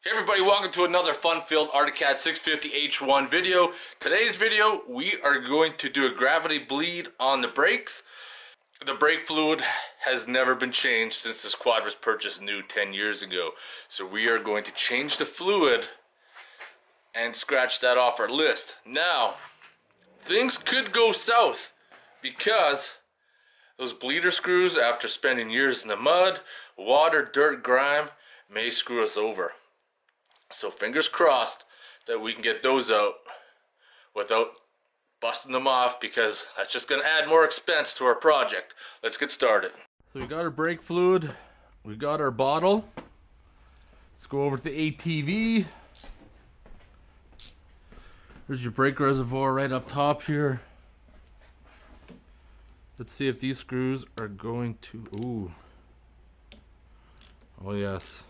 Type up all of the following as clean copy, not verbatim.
Hey everybody, welcome to another fun-filled ArctiCat 650H1 video. Today's video, we are going to do a gravity bleed on the brakes. The brake fluid has never been changed since this quad was purchased new 10 years ago. So we are going to change the fluid and scratch that off our list. Now, things could go south because those bleeder screws, after spending years in the mud, water, dirt, grime, may screw us over. So fingers crossed that we can get those out without busting them off, because that's just going to add more expense to our project. Let's get started. So we got our brake fluid, we got our bottle. Let's go over to the ATV. There's your brake reservoir right up top here. Let's see if these screws are going to, ooh. Oh yes.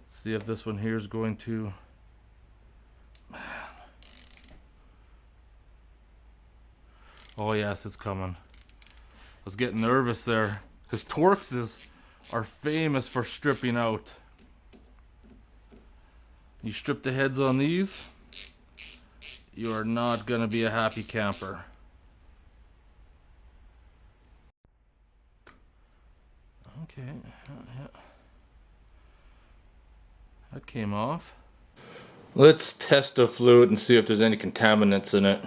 See if this one here is going to, man. Oh yes, it's coming. I was getting nervous there because Torxes are famous for stripping out. You strip the heads on these, you are not going to be a happy camper. Okay, yeah. That came off. Let's test the fluid and see if there's any contaminants in it.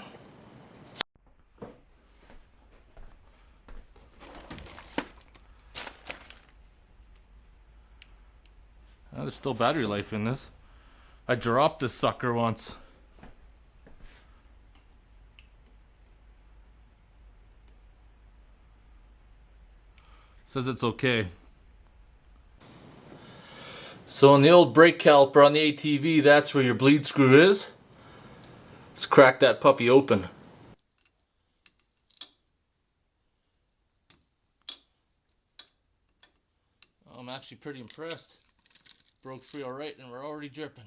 There's still battery life in this. I dropped this sucker once. Says it's okay. So on the old brake caliper on the ATV, that's where your bleed screw is. Let's crack that puppy open. I'm actually pretty impressed. Broke free alright and we're already dripping.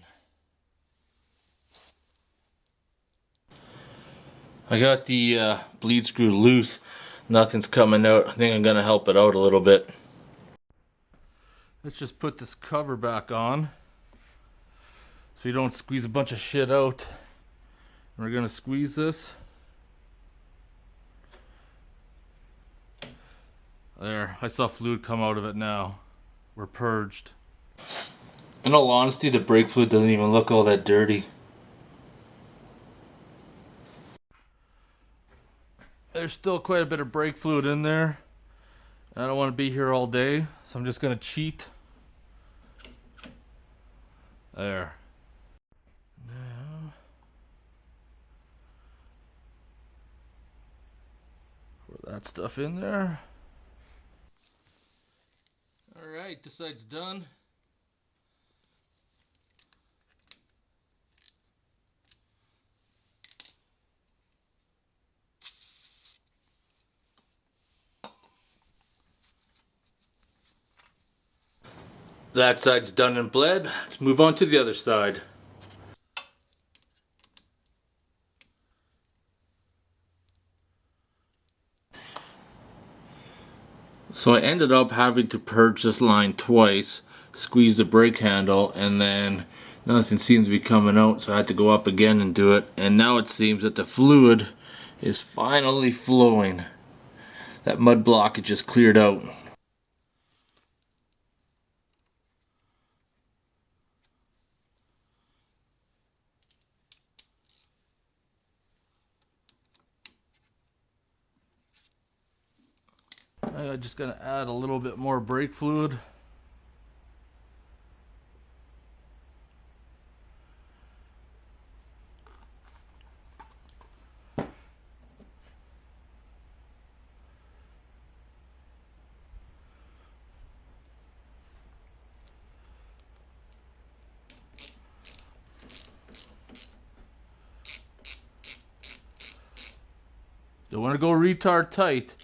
I got the bleed screw loose. Nothing's coming out. I think I'm going to help it out a little bit. Let's just put this cover back on so you don't squeeze a bunch of shit out. And we're going to squeeze this. There, I saw fluid come out of it now. We're purged. In all honesty, the brake fluid doesn't even look all that dirty. There's still quite a bit of brake fluid in there. I don't want to be here all day, so I'm just going to cheat. There. Now, pour that stuff in there. Alright, this side's done. That side's done and bled. Let's move on to the other side. So I ended up having to purge this line twice, squeeze the brake handle, and then nothing seems to be coming out, so I had to go up again and do it. And now it seems that the fluid is finally flowing. That mud blockage just cleared out. I'm just going to add a little bit more brake fluid. Don't want to go retard tight.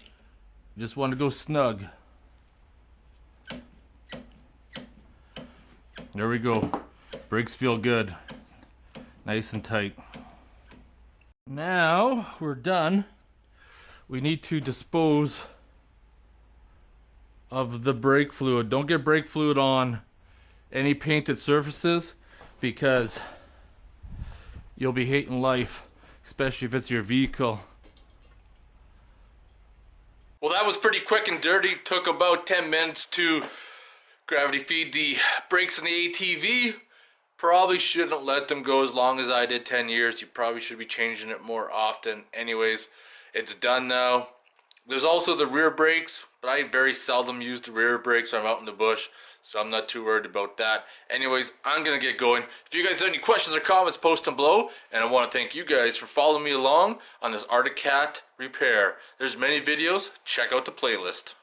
Just want to go snug. There we go. Brakes feel good. Nice and tight. Now we're done. We need to dispose of the brake fluid. Don't get brake fluid on any painted surfaces because you'll be hating life, especially if it's your vehicle. Well, that was pretty quick and dirty. Took about 10 minutes to gravity feed the brakes in the ATV. Probably shouldn't let them go as long as I did, 10 years. You probably should be changing it more often. Anyways, it's done now. There's also the rear brakes, but I very seldom use the rear brakes when I'm out in the bush, so I'm not too worried about that. Anyways, I'm going to get going. If you guys have any questions or comments, post them below. And I want to thank you guys for following me along on this Arctic Cat repair. There's many videos. Check out the playlist.